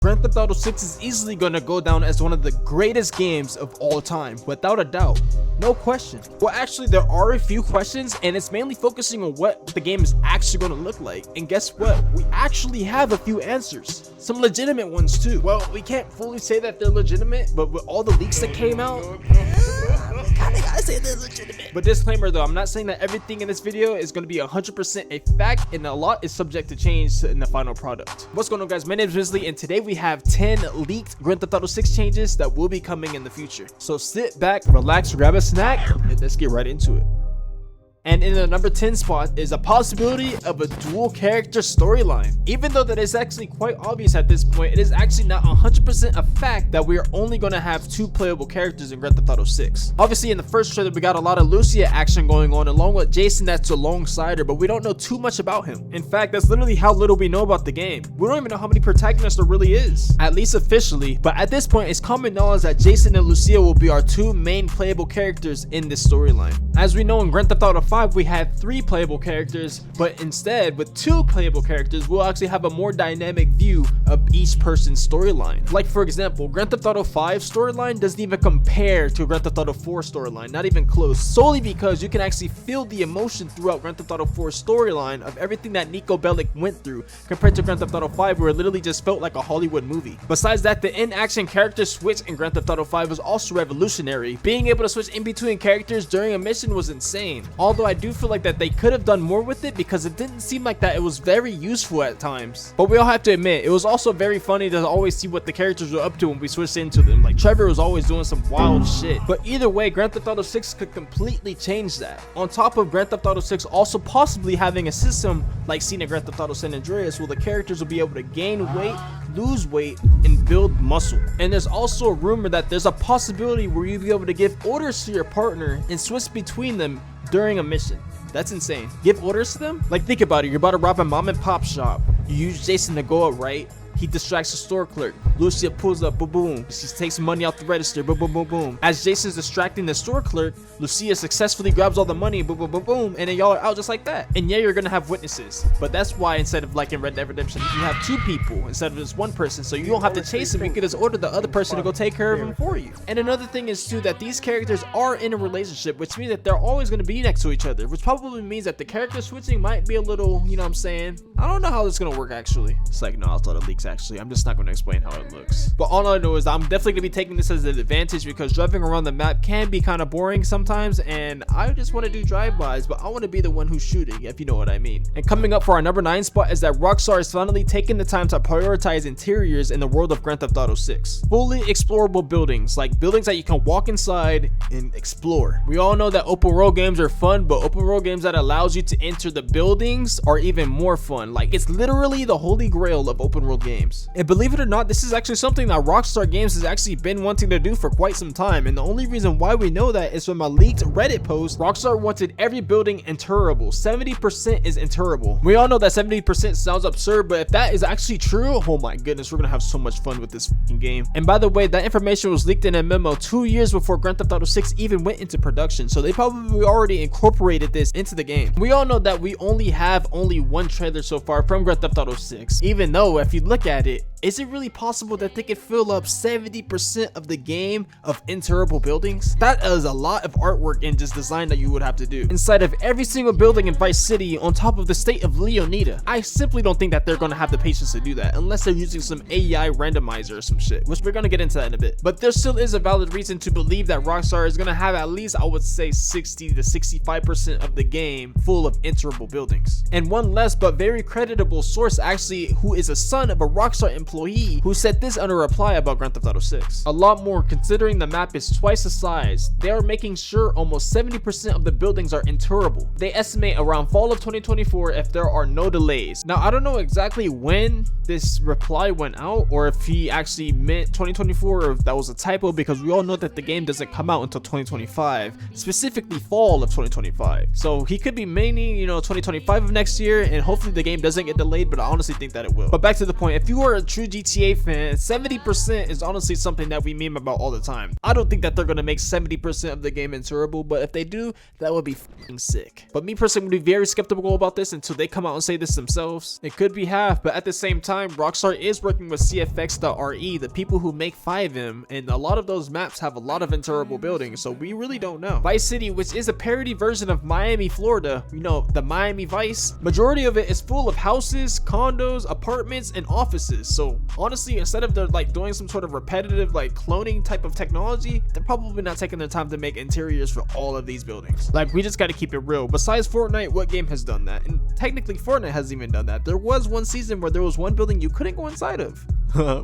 Grand Theft Auto 6 is easily going to go down as one of the greatest games of all time, without a doubt. No question. Well, actually, there are a few questions, and it's mainly focusing on what the game is actually going to look like. And guess what? We actually have a few answers. Some legitimate ones too. Well, we can't fully say that they're legitimate, but with all the leaks that came out, kinda gotta say they're legitimate. But disclaimer though, I'm not saying that everything in this video is going to be 100% a fact, and a lot is subject to change in the final product. What's going on, guys? My name is Mizzly, and today we have 10 leaked Grand Theft Auto 6 changes that will be coming in the future. So sit back, relax, grab a snack, and let's get right into it. And in the number 10 spot is a possibility of a dual character storyline. Even though that is actually quite obvious at this point, it is actually not 100% a fact that we are only going to have 2 playable characters in Grand Theft Auto 6. Obviously in the first trailer we got a lot of Lucia action going on along with Jason that's alongside her, but we don't know too much about him. In fact, that's literally how little we know about the game. We don't even know how many protagonists there really is, at least officially, but at this point it's common knowledge that Jason and Lucia will be our 2 main playable characters in this storyline. As we know, in Grand Theft Auto 5 we had 3 playable characters, but instead with 2 playable characters we'll actually have a more dynamic view of each person's storyline. Like for example, Grand Theft Auto 5 storyline doesn't even compare to Grand Theft Auto 4 storyline, not even close, solely because you can actually feel the emotion throughout Grand Theft Auto 4 storyline of everything that Nico Bellic went through compared to Grand Theft Auto 5 where it literally just felt like a Hollywood movie. Besides that, the in-action character switch in Grand Theft Auto 5 was also revolutionary. Being able to switch in between characters during a mission was insane, although I do feel like that they could have done more with it because it didn't seem like that it was very useful at times. But we all have to admit, it was also very funny to always see what the characters were up to when we switched into them. Like Trevor was always doing some wild shit. But either way, Grand Theft Auto 6 could completely change that. On top of Grand Theft Auto 6 also possibly having a system like seen in Grand Theft Auto San Andreas where the characters will be able to gain weight, lose weight, and build muscle. And there's also a rumor that there's a possibility where you'll be able to give orders to your partner and switch between them during a mission. That's insane. Give orders to them? Like, think about it. You're about to rob a mom and pop shop. You use Jason to go up right. He distracts the store clerk. Lucia pulls up, boom, boom. She takes money out the register, boom, boom, boom, boom. As Jason's distracting the store clerk, Lucia successfully grabs all the money, boom, boom, boom, boom, and then y'all are out just like that. And yeah, you're gonna have witnesses, but that's why instead of like in Red Dead Redemption, you have 2 people instead of just 1 person, so you don't have to chase him. You can just order the other person to go take care of him for you. And another thing is too that these characters are in a relationship, which means that they're always gonna be next to each other, which probably means that the character switching might be a little, you know what I'm saying? I don't know how this is gonna work actually. It's like, no, I'll tell the leaks actually. I'm just not gonna explain how it looks. But all I know is I'm definitely gonna be taking this as an advantage because driving around the map can be kind of boring sometimes, and I just want to do drive-bys, but I want to be the one who's shooting, if you know what I mean. And coming up for our number 9 spot is that Rockstar is finally taking the time to prioritize interiors in the world of Grand Theft Auto 6. Fully explorable buildings, like buildings that you can walk inside and explore. We all know that open world games are fun, but open world games that allows you to enter the buildings are even more fun. Like, it's literally the holy grail of open world games. And believe it or not, this is actually something that Rockstar Games has actually been wanting to do for quite some time, and the only reason why we know that is from a leaked Reddit post. Rockstar wanted every building enterable. 70% is enterable. We all know that 70% sounds absurd, but if that is actually true, oh my goodness, we're gonna have so much fun with this fucking game. And by the way, that information was leaked in a memo 2 years before Grand Theft Auto 6 even went into production, so they probably already incorporated this into the game. We all know that we only have 1 trailer so far from Grand Theft Auto 6, even though if you look at it, is it really possible that they could fill up 70% of the game of enterable buildings? That is a lot of artwork and just design that you would have to do inside of every single building in Vice City on top of the state of Leonida. I simply don't think that they're going to have the patience to do that unless they're using some AI randomizer or some shit, which we're going to get into that in a bit. But there still is a valid reason to believe that Rockstar is going to have at least, I would say, 60 to 65% of the game full of enterable buildings. And one less but very creditable source actually, who is a son of a Rockstar employee, who said this under reply about Grand Theft Auto 6. A lot more, considering the map is twice the size. They are making sure almost 70% of the buildings are enterable. They estimate around fall of 2024 if there are no delays. Now, I don't know exactly when this reply went out, or if he actually meant 2024 or if that was a typo, because we all know that the game doesn't come out until 2025, specifically fall of 2025. So he could be meaning, you know, 2025 of next year, and hopefully the game doesn't get delayed, but I honestly think that it will. But back to the point, if you are a true true GTA fan, 70% is honestly something that we meme about all the time. I don't think that they're gonna make 70% of the game insurable, but if they do, that would be f***ing sick. But me personally would be very skeptical about this until they come out and say this themselves. It could be half, but at the same time, Rockstar is working with CFX.RE, the people who make 5M, and a lot of those maps have a lot of insurable buildings, so we really don't know. Vice City, which is a parody version of Miami, Florida, you know, the Miami Vice, majority of it is full of houses, condos, apartments, and offices. So honestly, instead of like doing some sort of repetitive like cloning type of technology, they're probably not taking their time to make interiors for all of these buildings. Like, we just got to keep it real. Besides Fortnite, what game has done that? And technically Fortnite hasn't even done that. There was one season where there was one building you couldn't go inside of.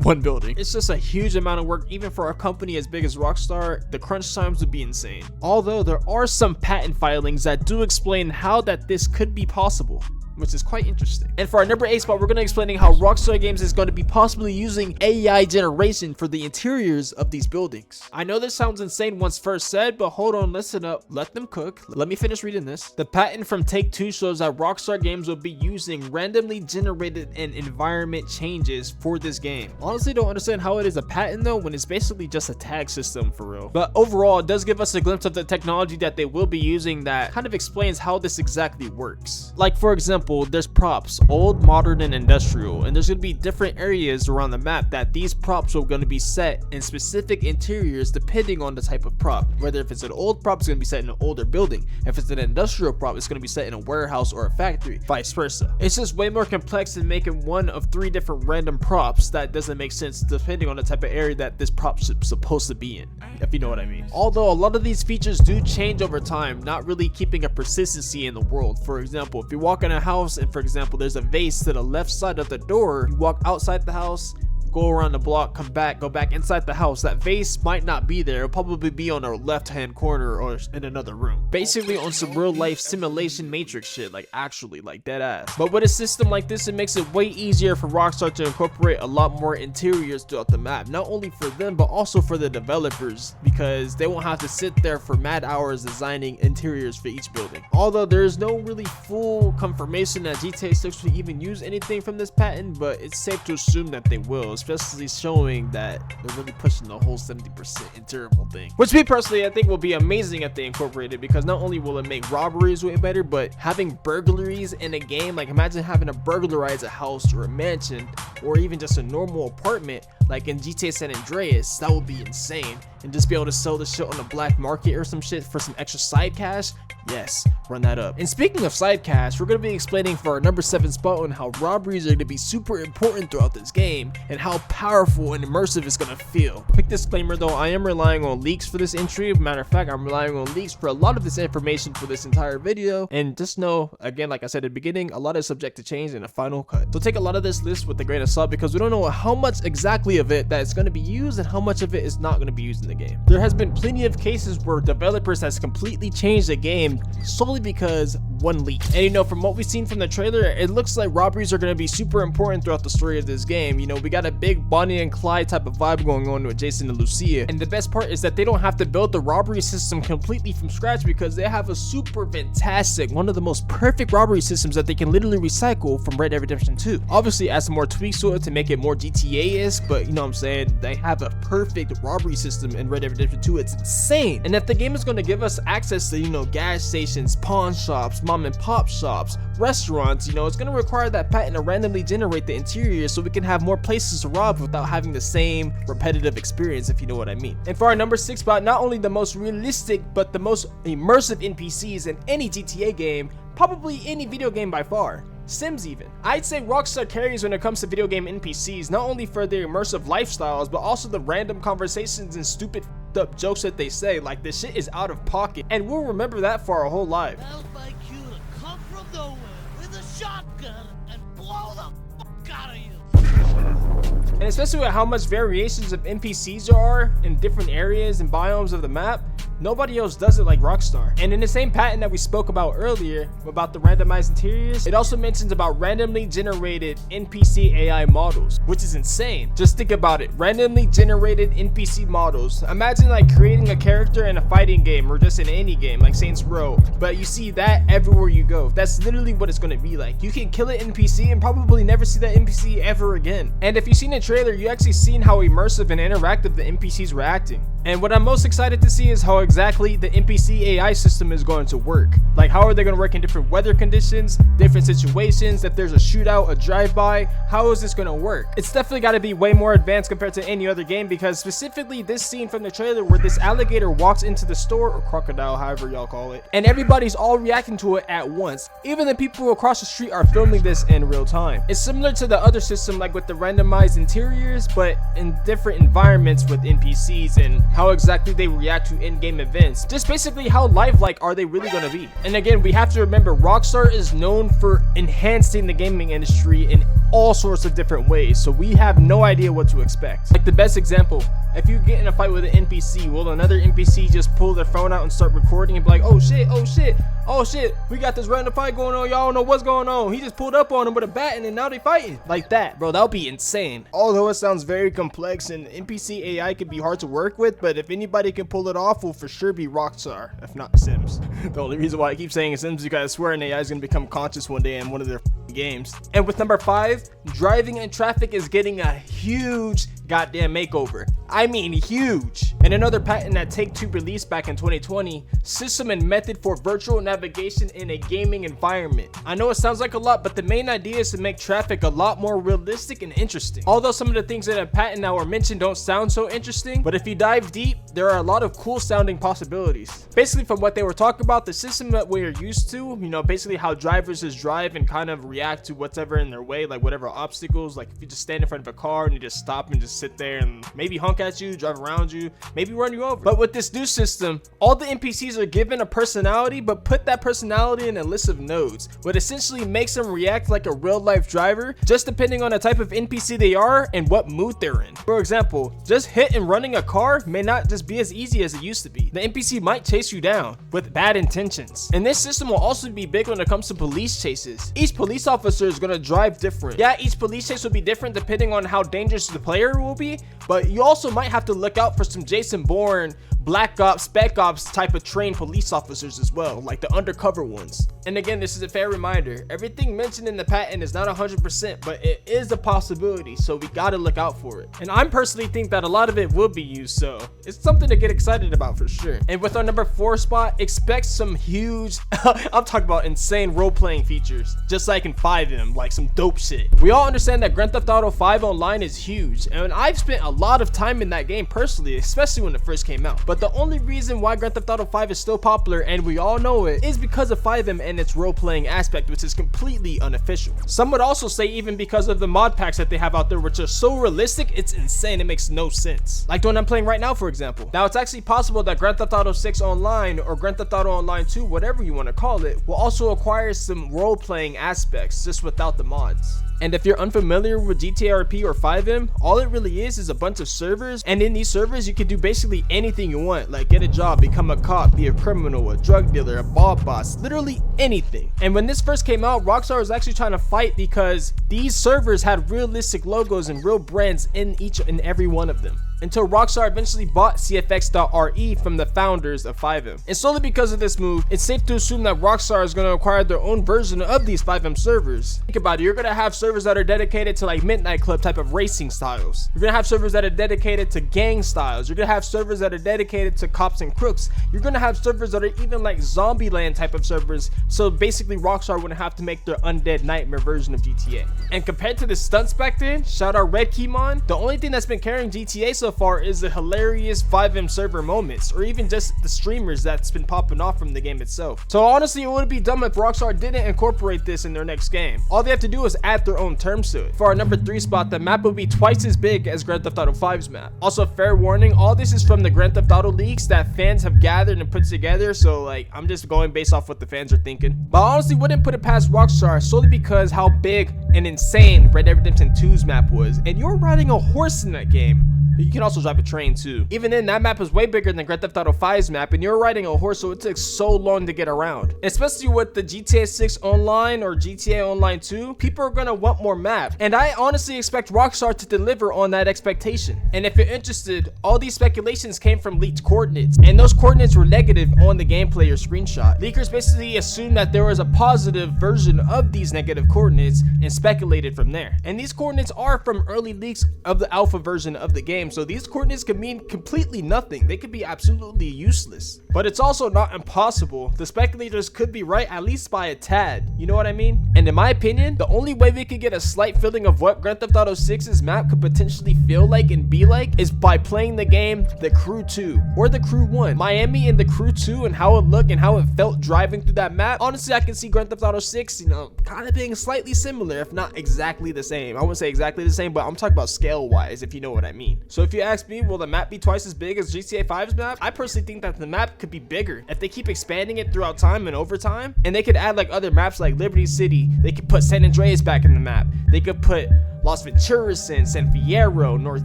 One building. It's just a huge amount of work. Even for a company as big as Rockstar, the crunch times would be insane. Although there are some patent filings that do explain how that this could be possible, which is quite interesting. And for our number 8 spot, we're going to be explaining how Rockstar Games is going to be possibly using AI generation for the interiors of these buildings. I know this sounds insane once first said, but hold on, listen up, let them cook. Let me finish reading this. The patent from Take-Two shows that Rockstar Games will be using randomly generated and environment changes for this game. Honestly, don't understand how it is a patent though, when it's basically just a tag system for real. But overall, it does give us a glimpse of the technology that they will be using that kind of explains how this exactly works. Like, for example, there's props, old, modern, and industrial, and there's going to be different areas around the map that these props are going to be set in specific interiors depending on the type of prop. Whether if it's an old prop, it's going to be set in an older building. If it's an industrial prop, it's going to be set in a warehouse or a factory, vice versa. It's just way more complex than making one of 3 different random props that doesn't make sense depending on the type of area that this prop is supposed to be in, if you know what I mean. Although a lot of these features do change over time, not really keeping a persistency in the world. For example, if you walk in a house and for example there's a vase to the left side of the door, you walk outside the house, go around the block, come back, go back inside the house, that vase might not be there. It'll probably be on the left hand corner or in another room. Basically on some real life simulation matrix shit, like actually, like dead ass. But with a system like this, it makes it way easier for Rockstar to incorporate a lot more interiors throughout the map, not only for them but also for the developers, because they won't have to sit there for mad hours designing interiors for each building. Although there is no really full confirmation that GTA 6 will even use anything from this patent, but it's safe to assume that they will, especially showing that they're really pushing the whole 70% interiorable thing, which me personally I think will be amazing if they incorporate it, because not only will it make robberies way better, but having burglaries in a game, like imagine having to burglarize a house or a mansion or even just a normal apartment like in GTA San Andreas. That would be insane. And just be able to sell this shit on the black market or some shit for some extra side cash. Yes, run that up. And speaking of side cash, we're going to be explaining for our number 7 spot on how robberies are going to be super important throughout this game and how powerful and immersive it's going to feel. Quick disclaimer though, I am relying on leaks for this entry. Matter of fact, I'm relying on leaks for a lot of this information for this entire video. And just know, again, like I said at the beginning, a lot is subject to change in a final cut. So take a lot of this list with a grain of salt, because we don't know how much exactly of it that is going to be used and how much of it is not going to be used in the game. There has been plenty of cases where developers has completely changed the game solely because one leak. And you know, from what we've seen from the trailer, it looks like robberies are going to be super important throughout the story of this game. You know, we got a big Bonnie and Clyde type of vibe going on with Jason and Lucia, and the best part is that they don't have to build the robbery system completely from scratch, because they have a super fantastic, one of the most perfect robbery systems that they can literally recycle from Red Dead Redemption 2. Obviously add some more tweaks to it to make it more GTA-esque, but you know what I'm saying, they have a perfect robbery system in Red Dead Redemption 2. It's insane. And if the game is going to give us access to, you know, gas stations, pawn shops, mom and pop shops, restaurants, you know, it's going to require that patent to randomly generate the interior so we can have more places to rob without having the same repetitive experience, if you know what I mean. And for our number 6 spot, not only the most realistic but the most immersive NPCs in any GTA game, probably any video game by far. Sims even. I'd say Rockstar carries when it comes to video game NPCs, not only for their immersive lifestyles, but also the random conversations and stupid up jokes that they say. Like, this shit is out of pocket, and we'll remember that for our whole life. I'd like you to come from nowhere with a shotgun and blow the fuck out of you. And especially with how much variations of NPCs there are in different areas and biomes of the map, Nobody else does it like Rockstar. And in the same patent that we spoke about earlier, about the randomized interiors, it also mentions about randomly generated NPC AI models, which is insane. Just think about it, randomly generated NPC models. Imagine like creating a character in a fighting game or just in any game like Saints Row, but you see that everywhere you go. That's literally what it's going to be like. You can kill an NPC and probably never see that NPC ever again. And if you've seen the trailer, you actually seen how immersive and interactive the NPCs were acting. And what I'm most excited to see is how exactly the NPC AI system is going to work. Like, how are they going to work in different weather conditions, different situations, if there's a shootout, a drive-by, how is this going to work? It's definitely got to be way more advanced compared to any other game, because specifically this scene from the trailer where this alligator walks into the store, or crocodile, however y'all call it, and everybody's all reacting to it at once. Even the people across the street are filming this in real time. It's similar to the other system, like with the randomized interiors, but in different environments with NPCs and how exactly they react to in-game events. Just basically how lifelike are they really going to be. And again, we have to remember Rockstar is known for enhancing the gaming industry in all sorts of different ways, so we have no idea what to expect. Like the best example, if you get in a fight with an NPC, will another NPC just pull their phone out and start recording and be like, oh shit, oh shit, oh shit, we got this random fight going on, y'all don't know what's going on, he just pulled up on him with a bat and now they fighting? Like that, bro, that would be insane. Although it sounds very complex and NPC AI could be hard to work with, but if anybody can pull it off, will for sure be Rockstar, if not Sims. The only reason why I keep saying Sims is because I swear an AI is going to become conscious one day in one of their games. And with number 5, driving in traffic is getting a huge goddamn makeover. I mean huge. And another patent that Take-Two released back in 2020, system and method for virtual navigation in a gaming environment. I know it sounds like a lot, but the main idea is to make traffic a lot more realistic and interesting. Although some of the things in a patent that were mentioned don't sound so interesting, but if you dive deep, there are a lot of cool sounding possibilities. Basically from what they were talking about, the system that we're used to, you know, basically how drivers just drive and kind of react to whatever in their way, like whatever obstacles, like if you just stand in front of a car and you just stop and just sit there and maybe honk at you, drive around you, maybe run you over. But with this new system, all the NPCs are given a personality, but put that personality in a list of nodes, what essentially makes them react like a real life driver, just depending on the type of NPC they are and what mood they're in. For example, just hit and running a car may not just be as easy as it used to be. The NPC might chase you down with bad intentions. And this system will also be big when it comes to police chases. Each police officer is going to drive different. Yeah, each police chase will be different depending on how dangerous the player will be, but you also might have to look out for some Jason Bourne, Black Ops, Spec Ops type of trained police officers as well, like the undercover ones. And again, this is a fair reminder, everything mentioned in the patent is not 100%, but it is a possibility, so we gotta look out for it. And I personally think that a lot of it will be used, so it's something to get excited about for sure. And with our number 4 spot, expect some huge, I'm talking about insane role-playing features, just like in 5M, like some dope shit. We all understand that Grand Theft Auto 5 Online is huge, and I've spent a lot of time in that game personally, especially when it first came out. But the only reason why Grand Theft Auto 5 is still popular, and we all know it, is because of 5M and its role-playing aspect, which is completely unofficial. Some would also say even because of the mod packs that they have out there, which are so realistic, it's insane, it makes no sense. Like the one I'm playing right now, for example. Now, it's actually possible that Grand Theft Auto 6 Online, or Grand Theft Auto Online 2, whatever you want to call it, will also acquire some role-playing aspects, just without the mods. And if you're unfamiliar with GTA RP or 5M, all it really is a bunch of servers, and in these servers you can do basically anything you want, like get a job, become a cop, be a criminal, a drug dealer, a ball boss, literally anything. And when this first came out, Rockstar was actually trying to fight because these servers had realistic logos and real brands in each and every one of them, until Rockstar eventually bought CFX.RE from the founders of 5M. And solely because of this move, it's safe to assume that Rockstar is going to acquire their own version of these 5M servers. Think about it, you're going to have servers that are dedicated to like Midnight Club type of racing styles. You're going to have servers that are dedicated to gang styles. You're going to have servers that are dedicated to cops and crooks. You're going to have servers that are even like Zombieland type of servers. So basically Rockstar wouldn't have to make their Undead Nightmare version of GTA. And compared to the stunts back then, shout out Red Keymon, the only thing that's been carrying GTA so far is the hilarious 5M server moments, or even just the streamers that's been popping off from the game itself. So honestly, it would be dumb if Rockstar didn't incorporate this in their next game. All they have to do is add their own terms to it. For our number 3 spot, the map will be twice as big as Grand Theft Auto 5's map. Also, fair warning, all this is from the Grand Theft Auto leaks that fans have gathered and put together, so like I'm just going based off what the fans are thinking. But I honestly wouldn't put it past Rockstar solely because how big and insane Red Dead Redemption 2's map was, and you're riding a horse in that game. You can also drive a train too. Even then, that map is way bigger than Grand Theft Auto 5's map, and you're riding a horse, so it takes so long to get around. Especially with the GTA 6 Online or GTA Online 2, people are gonna want more map, and I honestly expect Rockstar to deliver on that expectation. And if you're interested, all these speculations came from leaked coordinates, and those coordinates were negative on the gameplay or screenshot. Leakers basically assumed that there was a positive version of these negative coordinates and speculated from there. And these coordinates are from early leaks of the alpha version of the game, so these coordinates could mean completely nothing. They could be absolutely useless. But it's also not impossible. The speculators could be right, at least by a tad. You know what I mean? And in my opinion, the only way we could get a slight feeling of what Grand Theft Auto 6's map could potentially feel like and be like is by playing the game The Crew 2 or The Crew 1. Miami and The Crew 2 and how it looked and how it felt driving through that map. Honestly, I can see Grand Theft Auto 6, you know, kind of being slightly similar, if not exactly the same. I wouldn't say exactly the same, but I'm talking about scale wise, if you know what I mean. So if you ask me, will the map be twice as big as GTA 5's map? I personally think that the map could be bigger if they keep expanding it throughout time and over time, and they could add like other maps like Liberty City. They could put San Andreas back in the map. They could put Las Venturas in, San Fierro, North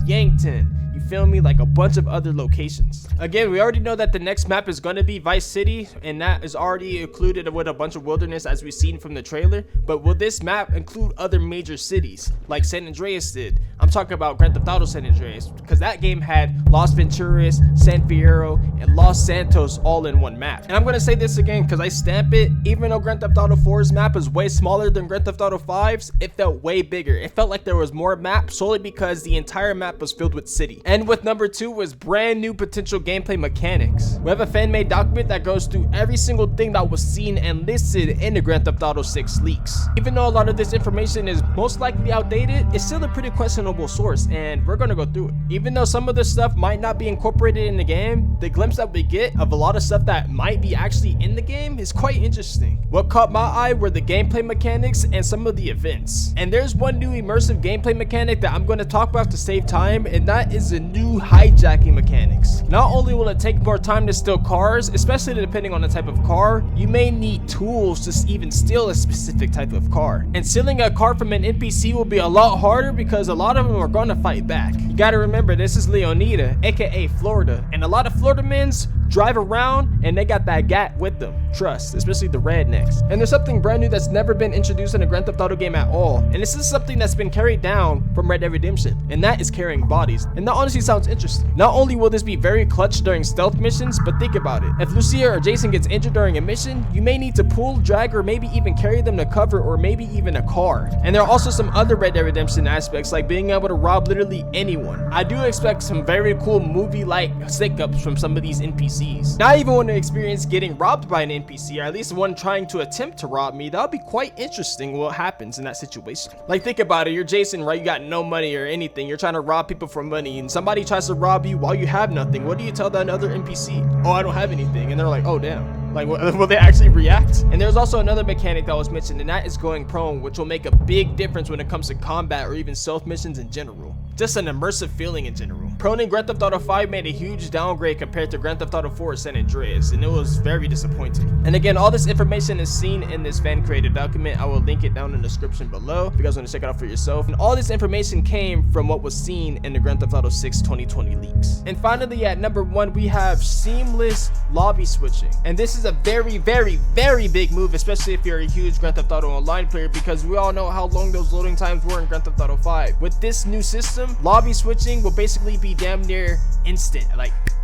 Yankton. You feel me? Like a bunch of other locations. Again, we already know that the next map is going to be Vice City, and that is already included with a bunch of wilderness as we've seen from the trailer. But will this map include other major cities like San Andreas did? I'm talking about Grand Theft Auto San Andreas, because that game had Las Venturas, San Fierro, and Los Santos all in one map. And I'm going to say this again because I stamp it. Even though Grand Theft Auto 4's map is way smaller than Grand Theft Auto 5's, it felt way bigger. It felt like there was more map solely because the entire map was filled with city. And with number 2 was brand new potential gameplay mechanics. We have a fan-made document that goes through every single thing that was seen and listed in the Grand Theft Auto 6 leaks. Even though a lot of this information is most likely outdated, it's still a pretty questionable source, and we're gonna go through it. Even though some of this stuff might not be incorporated in the game, the glimpse that we get of a lot of stuff that might be actually in the game is quite interesting. What caught my eye were the gameplay mechanics and some of the events. And there's one new immersive gameplay mechanic that I'm going to talk about to save time, and that is the new hijacking mechanics. Not only will it take more time to steal cars, especially depending on the type of car, you may need tools to even steal a specific type of car. And stealing a car from an NPC will be a lot harder because a lot of them are going to fight back. You gotta remember, this is Leonida, aka Florida, and a lot of Floridamans drive around and they got that gat with them. Trust, especially the rednecks. And there's something brand new that's never been introduced in a Grand Theft Auto game at all, and this is something that's been carried down from Red Dead Redemption, and that is carrying bodies. And that honestly sounds interesting. Not only will this be very clutch during stealth missions, but think about it. If Lucia or Jason gets injured during a mission, you may need to pull, drag, or maybe even carry them to cover, or maybe even a car. And there are also some other Red Dead Redemption aspects, like being able to rob literally anyone. I do expect some very cool movie-like stick-ups from some of these NPCs. Now I even want to experience getting robbed by an NPC, or at least one trying to attempt to rob me. That would be quite interesting what happens in that situation. Like, think about it, you're Jason, right? You got no money or anything. You're trying to rob people for money, and somebody tries to rob you while you have nothing. What do you tell that other NPC? Oh, I don't have anything. And they're like, oh damn. Like, will they actually react? And there's also another mechanic that was mentioned, and that is going prone, which will make a big difference when it comes to combat or even stealth missions in general. Just an immersive feeling in general. Prone in Grand Theft Auto 5 made a huge downgrade compared to Grand Theft Auto 4 San Andreas, and it was very disappointing. And again, all this information is seen in this fan-created document. I will link it down in the description below if you guys want to check it out for yourself. And all this information came from what was seen in the Grand Theft Auto 6 2020 leaks. And finally, at number 1, we have seamless lobby switching. And this is a very, very, very big move, especially if you're a huge Grand Theft Auto Online player, because we all know how long those loading times were in Grand Theft Auto 5. With this new system, lobby switching will basically be damn near instant.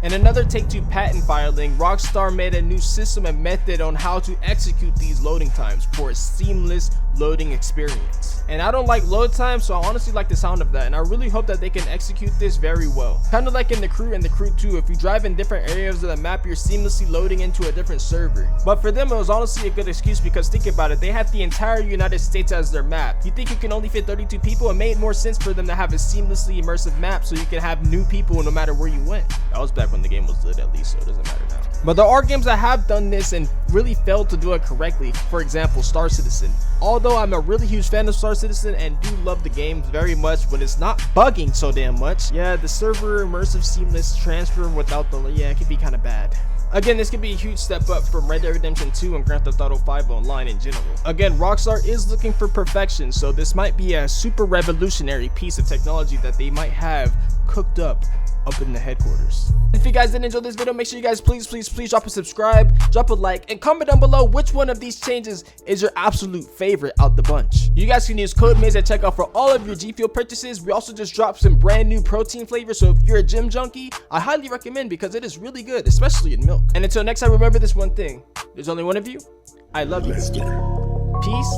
And another Take-Two patent filing, Rockstar made a new system and method on how to execute these loading times for a seamless loading experience. And I don't like load times, so I honestly like the sound of that, and I really hope that they can execute this very well. Kind of like in The Crew and The Crew 2, if you drive in different areas of the map, you're seamlessly loading into a different server. But for them, it was honestly a good excuse, because think about it, they have the entire United States as their map. You think you can only fit 32 people? It made more sense for them to have a seamlessly immersive map so you can have new people no matter where you went. That was back when the game was lit, at least, so it doesn't matter now. But there are games that have done this and really failed to do it correctly. For example, Star Citizen. Although I'm a really huge fan of Star Citizen and do love the game very much when it's not bugging so damn much, yeah, the server immersive seamless transfer without the, it can be kind of bad. Again, this could be a huge step up from Red Dead Redemption 2 and Grand Theft Auto 5 Online in general. Again, Rockstar is looking for perfection, so this might be a super revolutionary piece of technology that they might have cooked up in the headquarters. If you guys did enjoy this video, make sure you guys please drop a subscribe, drop a like, and comment down below which one of these changes is your absolute favorite out the bunch. You guys can use code Miz at checkout for all of your G Fuel purchases. We also just dropped some brand new protein flavors, so if you're a gym junkie, I highly recommend because it is really good, especially in milk. And until next time, remember this one thing: there's only one of you. I love you. Peace.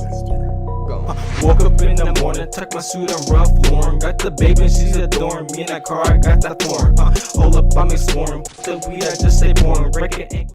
Go. Woke up in the morning, tuck my suit and rough form. Got the baby, she's adoring me in that car. I got that form. Hold up, I'm exploring. The weed, I just stay pouring. Break it.